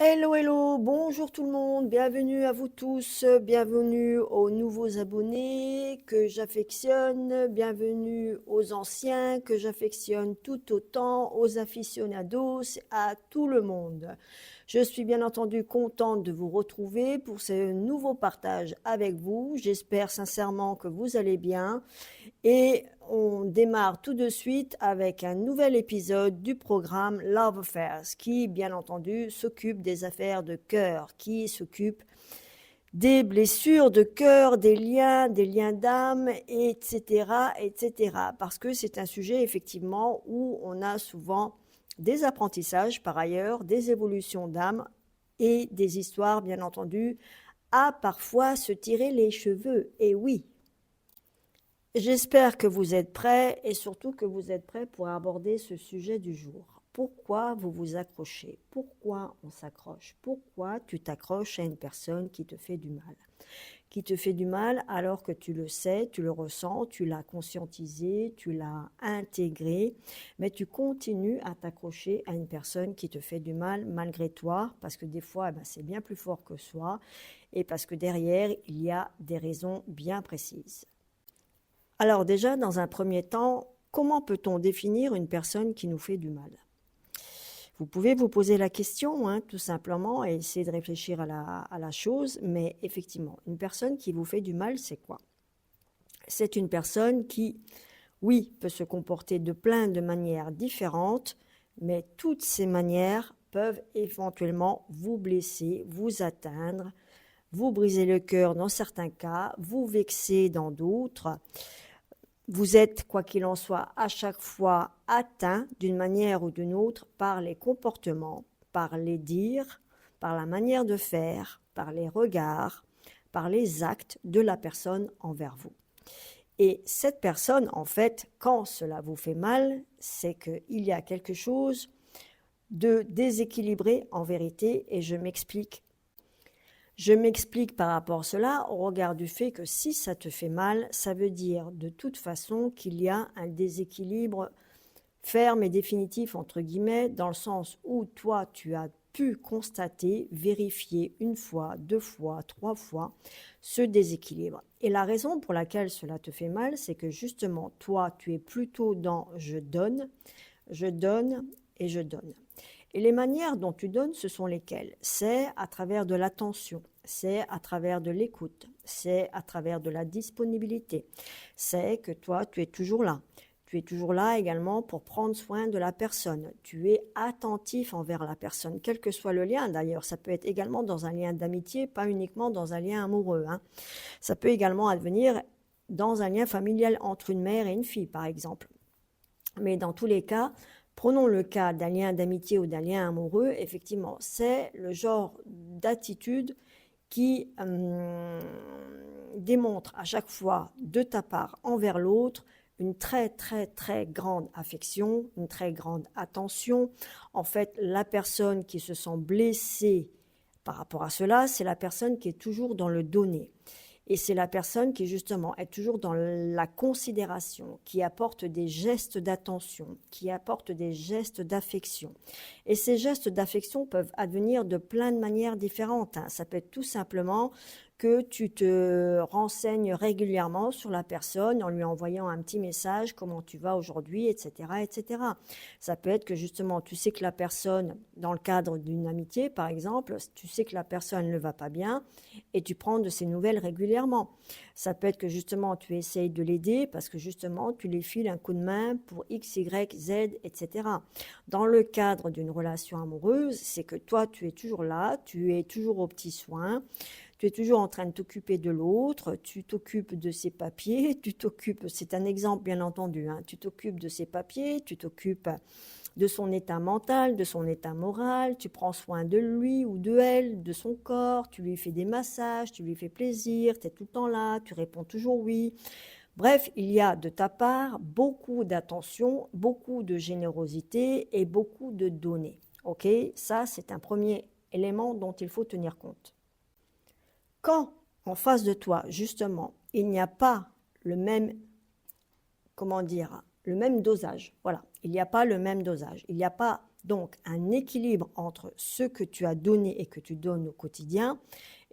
Hello, hello, bonjour tout le monde, bienvenue à vous tous, bienvenue aux nouveaux abonnés que j'affectionne, bienvenue aux anciens que j'affectionne tout autant, aux aficionados, à tout le monde. Je suis bien entendu contente de vous retrouver pour ce nouveau partage avec vous. J'espère sincèrement que vous allez bien. Et on démarre tout de suite avec un nouvel épisode du programme Love Affairs qui, bien entendu, s'occupe des affaires de cœur, qui s'occupe des blessures de cœur, des liens d'âme, etc., etc. Parce que c'est un sujet, effectivement, où on a souvent des apprentissages, par ailleurs, des évolutions d'âme et des histoires, bien entendu, à parfois se tirer les cheveux. Et oui, j'espère que vous êtes prêts et surtout que vous êtes prêts pour aborder ce sujet du jour. Pourquoi vous vous accrochez? Pourquoi on s'accroche? Pourquoi tu t'accroches à une personne qui te fait du mal? Qui te fait du mal alors que tu le sais, tu le ressens, tu l'as conscientisé, tu l'as intégré, mais tu continues à t'accrocher à une personne qui te fait du mal malgré toi, parce que des fois, c'est bien plus fort que soi et parce que derrière, il y a des raisons bien précises. Alors déjà, dans un premier temps, comment peut-on définir une personne qui nous fait du mal? Vous pouvez vous poser la question, tout simplement, et essayer de réfléchir à la chose, mais effectivement, une personne qui vous fait du mal, c'est quoi? C'est une personne qui, oui, peut se comporter de plein de manières différentes, mais toutes ces manières peuvent éventuellement vous blesser, vous atteindre, vous briser le cœur dans certains cas, vous vexer dans d'autres. Vous êtes, quoi qu'il en soit, à chaque fois atteint d'une manière ou d'une autre par les comportements, par les dires, par la manière de faire, par les regards, par les actes de la personne envers vous. Et cette personne, en fait, quand cela vous fait mal, c'est qu'il y a quelque chose de déséquilibré en vérité, et je m'explique. Je m'explique par rapport à cela au regard du fait que si ça te fait mal, ça veut dire de toute façon qu'il y a un déséquilibre ferme et définitif, entre guillemets, dans le sens où toi, tu as pu constater, vérifier une fois, deux fois, trois fois ce déséquilibre. Et la raison pour laquelle cela te fait mal, c'est que justement, toi, tu es plutôt dans je donne et je donne. Et les manières dont tu donnes, ce sont lesquelles? C'est à travers de l'attention, c'est à travers de l'écoute, c'est à travers de la disponibilité, c'est que toi, tu es toujours là. Tu es toujours là également pour prendre soin de la personne. Tu es attentif envers la personne, quel que soit le lien. D'ailleurs, ça peut être également dans un lien d'amitié, pas uniquement dans un lien amoureux. Ça peut également advenir dans un lien familial entre une mère et une fille, par exemple. Mais dans tous les cas, prenons le cas d'un lien d'amitié ou d'un lien amoureux, effectivement, c'est le genre d'attitude qui démontre à chaque fois de ta part envers l'autre une très très très grande affection, une très grande attention. En fait, la personne qui se sent blessée par rapport à cela, c'est la personne qui est toujours dans le donner. Et c'est la personne qui justement est toujours dans la considération, qui apporte des gestes d'attention, qui apporte des gestes d'affection. Et ces gestes d'affection peuvent advenir de plein de manières différentes. Ça peut être tout simplement que tu te renseignes régulièrement sur la personne en lui envoyant un petit message, comment tu vas aujourd'hui, etc., etc. Ça peut être que justement, tu sais que la personne, dans le cadre d'une amitié par exemple, tu sais que la personne ne va pas bien et tu prends de ses nouvelles régulièrement. Ça peut être que justement, tu essayes de l'aider parce que justement, tu lui files un coup de main pour X, Y, Z, etc. Dans le cadre d'une relation amoureuse, c'est que toi, tu es toujours là, tu es toujours aux petits soins, tu es toujours en train de t'occuper de l'autre, tu t'occupes de ses papiers, c'est un exemple bien entendu, tu t'occupes de ses papiers, tu t'occupes de son état mental, de son état moral, tu prends soin de lui ou de elle, de son corps, tu lui fais des massages, tu lui fais plaisir, tu es tout le temps là, tu réponds toujours oui. Bref, il y a de ta part beaucoup d'attention, beaucoup de générosité et beaucoup de données. Ok, ça c'est un premier élément dont il faut tenir compte. Quand en face de toi, justement, il n'y a pas le même, le même dosage, voilà, il n'y a pas le même dosage, il n'y a pas Donc, un équilibre entre ce que tu as donné et que tu donnes au quotidien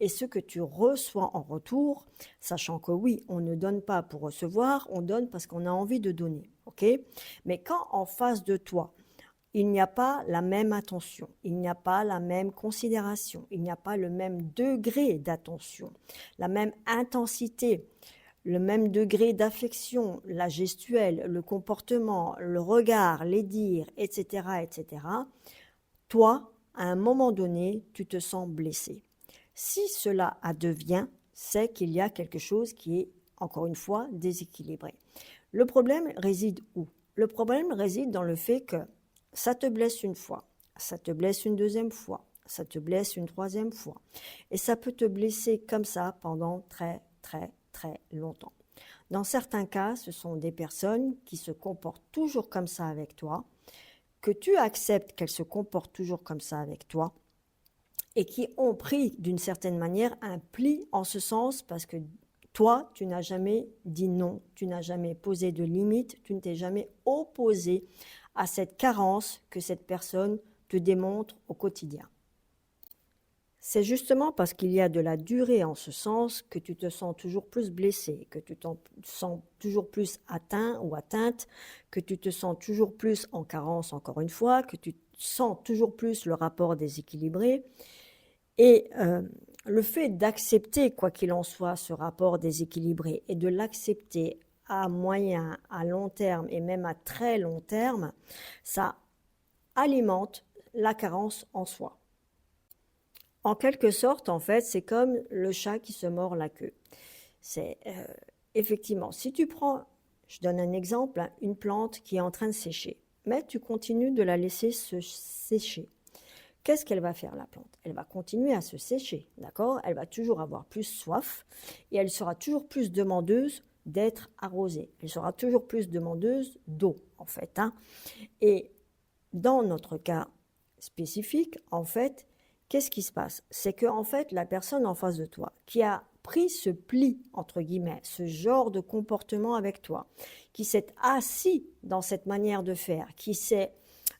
et ce que tu reçois en retour, sachant que oui, on ne donne pas pour recevoir, on donne parce qu'on a envie de donner, ok? Mais quand en face de toi, il n'y a pas la même attention, il n'y a pas la même considération, il n'y a pas le même degré d'attention, la même intensité, le même degré d'affection, la gestuelle, le comportement, le regard, les dires, etc., etc., toi, à un moment donné, tu te sens blessé. Si cela advient, c'est qu'il y a quelque chose qui est, encore une fois, déséquilibré. Le problème réside où? Le problème réside dans le fait que ça te blesse une fois, ça te blesse une deuxième fois, ça te blesse une troisième fois. Et ça peut te blesser comme ça pendant très, très, très longtemps. Dans certains cas, ce sont des personnes qui se comportent toujours comme ça avec toi, que tu acceptes qu'elles se comportent toujours comme ça avec toi, et qui ont pris d'une certaine manière un pli en ce sens parce que toi, tu n'as jamais dit non, tu n'as jamais posé de limite, tu ne t'es jamais opposé à cette carence que cette personne te démontre au quotidien. C'est justement parce qu'il y a de la durée en ce sens que tu te sens toujours plus blessé, que tu te sens toujours plus atteint ou atteinte, que tu te sens toujours plus en carence encore une fois, que tu sens toujours plus le rapport déséquilibré. Et le fait d'accepter, quoi qu'il en soit, ce rapport déséquilibré et de l'accepter à moyen, à long terme et même à très long terme, ça alimente la carence en soi. En quelque sorte, en fait, c'est comme le chat qui se mord la queue. C'est effectivement, si tu prends, je donne un exemple, hein, une plante qui est en train de sécher, mais tu continues de la laisser se sécher. Qu'est-ce qu'elle va faire, la plante? Elle va continuer à se sécher, d'accord? Elle va toujours avoir plus soif et elle sera toujours plus demandeuse d'être arrosée. Elle sera toujours plus demandeuse d'eau, en fait, hein. Et dans notre cas spécifique, en fait, qu'est-ce qui se passe? C'est que, en fait, la personne en face de toi qui a pris ce pli, entre guillemets, ce genre de comportement avec toi, qui s'est assis dans cette manière de faire, qui s'est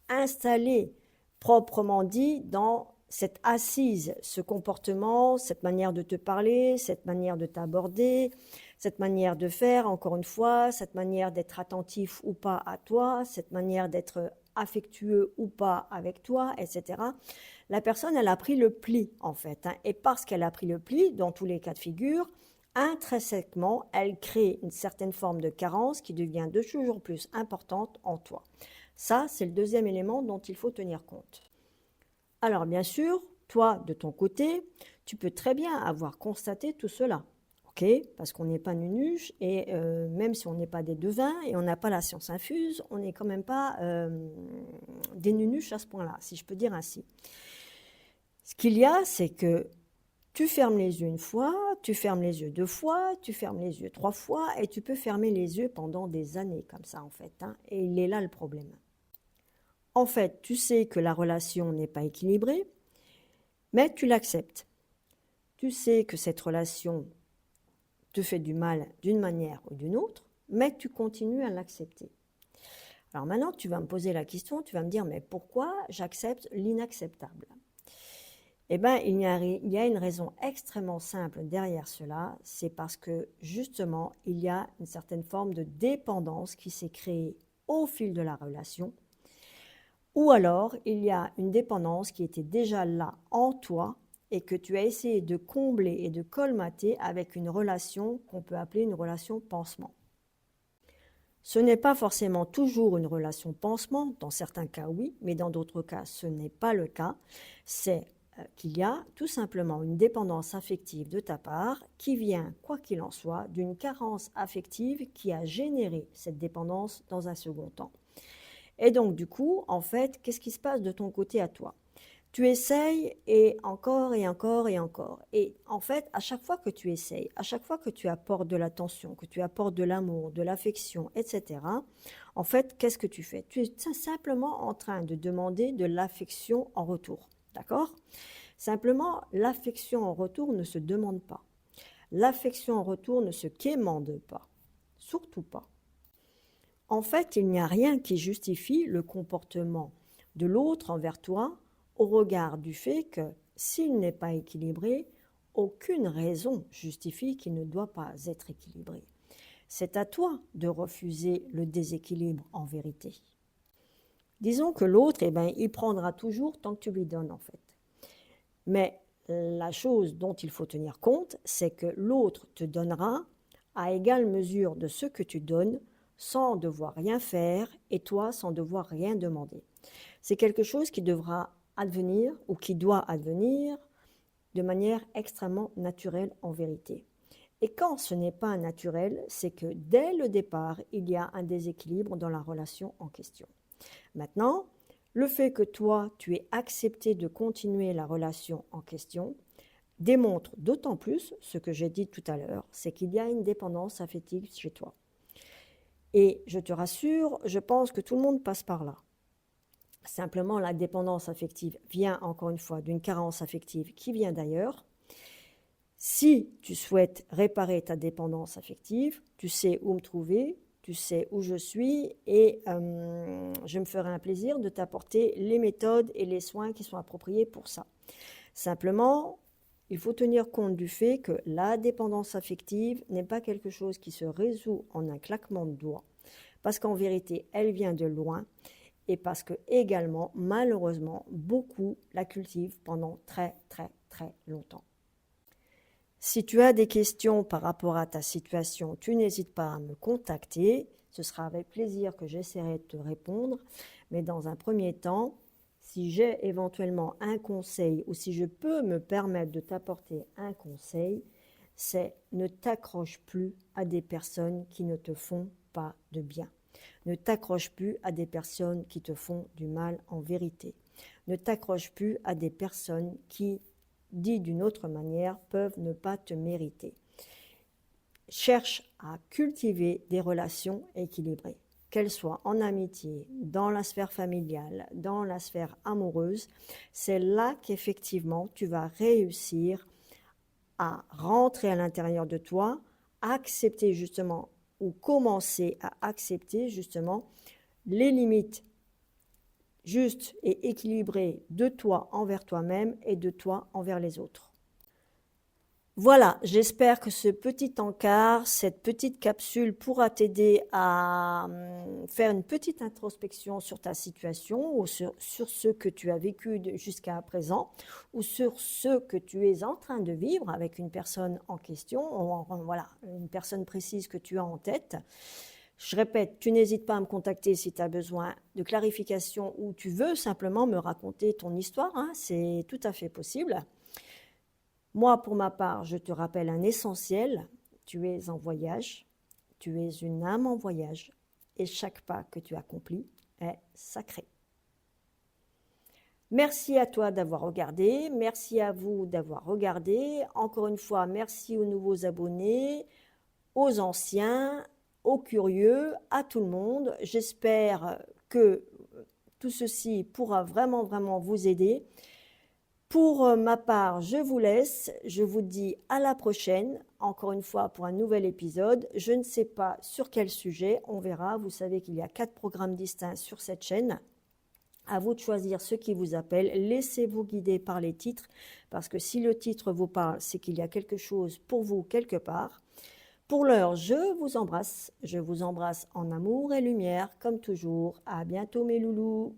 installé proprement dit dans cette assise, ce comportement, cette manière de te parler, cette manière de t'aborder, cette manière de faire, encore une fois, cette manière d'être attentif ou pas à toi, cette manière d'être affectueux ou pas avec toi, etc. La personne, elle a pris le pli, en fait, hein, et parce qu'elle a pris le pli, dans tous les cas de figure, intrinsèquement, elle crée une certaine forme de carence qui devient de toujours plus importante en toi. Ça, c'est le deuxième élément dont il faut tenir compte. Alors, bien sûr, toi, de ton côté, tu peux très bien avoir constaté tout cela, ok? Parce qu'on n'est pas nunuche, et même si on n'est pas des devins et on n'a pas la science infuse, on n'est quand même pas des nunuches à ce point-là, si je peux dire ainsi. Ce qu'il y a, c'est que tu fermes les yeux une fois, tu fermes les yeux deux fois, tu fermes les yeux trois fois, et tu peux fermer les yeux pendant des années comme ça, en fait, hein, et il est là le problème. En fait, tu sais que la relation n'est pas équilibrée, mais tu l'acceptes. Tu sais que cette relation te fait du mal d'une manière ou d'une autre, mais tu continues à l'accepter. Alors maintenant, tu vas me poser la question, tu vas me dire, mais pourquoi j'accepte l'inacceptable? Eh bien, il y a une raison extrêmement simple derrière cela, c'est parce que justement, il y a une certaine forme de dépendance qui s'est créée au fil de la relation, ou alors il y a une dépendance qui était déjà là en toi et que tu as essayé de combler et de colmater avec une relation qu'on peut appeler une relation pansement. Ce n'est pas forcément toujours une relation pansement, dans certains cas oui, mais dans d'autres cas ce n'est pas le cas. C'est qu'il y a tout simplement une dépendance affective de ta part qui vient, quoi qu'il en soit, d'une carence affective qui a généré cette dépendance dans un second temps. Et donc du coup, en fait, qu'est-ce qui se passe de ton côté à toi? Tu essayes et encore et encore et encore. Et en fait, à chaque fois que tu essayes, à chaque fois que tu apportes de l'attention, que tu apportes de l'amour, de l'affection, etc., en fait, qu'est-ce que tu fais? Tu es simplement en train de demander de l'affection en retour. D'accord? Simplement, l'affection en retour ne se demande pas. L'affection en retour ne se quémande pas. Surtout pas. En fait, il n'y a rien qui justifie le comportement de l'autre envers toi au regard du fait que s'il n'est pas équilibré, aucune raison justifie qu'il ne doit pas être équilibré. C'est à toi de refuser le déséquilibre en vérité. Disons que l'autre, il prendra toujours tant que tu lui donnes en fait. Mais la chose dont il faut tenir compte, c'est que l'autre te donnera à égale mesure de ce que tu donnes sans devoir rien faire et toi sans devoir rien demander. C'est quelque chose qui devra advenir ou qui doit advenir de manière extrêmement naturelle en vérité. Et quand ce n'est pas naturel, c'est que dès le départ, il y a un déséquilibre dans la relation en question. Maintenant, le fait que toi, tu aies accepté de continuer la relation en question démontre d'autant plus ce que j'ai dit tout à l'heure, c'est qu'il y a une dépendance affective chez toi. Et je te rassure, je pense que tout le monde passe par là. Simplement, la dépendance affective vient encore une fois d'une carence affective qui vient d'ailleurs. Si tu souhaites réparer ta dépendance affective, tu sais où me trouver, tu sais où je suis et je me ferai un plaisir de t'apporter les méthodes et les soins qui sont appropriés pour ça. Simplement, il faut tenir compte du fait que la dépendance affective n'est pas quelque chose qui se résout en un claquement de doigts, parce qu'en vérité, elle vient de loin et parce que également, malheureusement, beaucoup la cultivent pendant très longtemps. Si tu as des questions par rapport à ta situation, tu n'hésites pas à me contacter. Ce sera avec plaisir que j'essaierai de te répondre. Mais dans un premier temps, si j'ai éventuellement un conseil ou si je peux me permettre de t'apporter un conseil, c'est ne t'accroche plus à des personnes qui ne te font pas de bien. Ne t'accroche plus à des personnes qui te font du mal en vérité. Ne t'accroche plus à des personnes qui, dit d'une autre manière, peuvent ne pas te mériter. Cherche à cultiver des relations équilibrées, qu'elles soient en amitié, dans la sphère familiale, dans la sphère amoureuse. C'est là qu'effectivement tu vas réussir à rentrer à l'intérieur de toi, accepter justement ou commencer à accepter justement les limites justes et équilibrées de toi envers toi-même et de toi envers les autres. Voilà, j'espère que ce petit encart, cette petite capsule pourra t'aider à faire une petite introspection sur ta situation ou sur ce que tu as vécu jusqu'à présent ou sur ce que tu es en train de vivre avec une personne en question, ou voilà, une personne précise que tu as en tête. Je répète, tu n'hésites pas à me contacter si tu as besoin de clarification ou tu veux simplement me raconter ton histoire, c'est tout à fait possible. Moi, pour ma part, je te rappelle un essentiel, tu es en voyage, tu es une âme en voyage, et chaque pas que tu accomplis est sacré. Merci à toi d'avoir regardé, merci à vous d'avoir regardé. Encore une fois, merci aux nouveaux abonnés, aux anciens, aux curieux, à tout le monde. J'espère que tout ceci pourra vraiment vous aider. Pour ma part, je vous laisse, je vous dis à la prochaine, encore une fois pour un nouvel épisode. Je ne sais pas sur quel sujet, on verra. Vous savez qu'il y a 4 programmes distincts sur cette chaîne. À vous de choisir ce qui vous appelle. Laissez-vous guider par les titres, parce que si le titre vous parle, c'est qu'il y a quelque chose pour vous quelque part. Pour l'heure, je vous embrasse en amour et lumière, comme toujours. À bientôt mes loulous.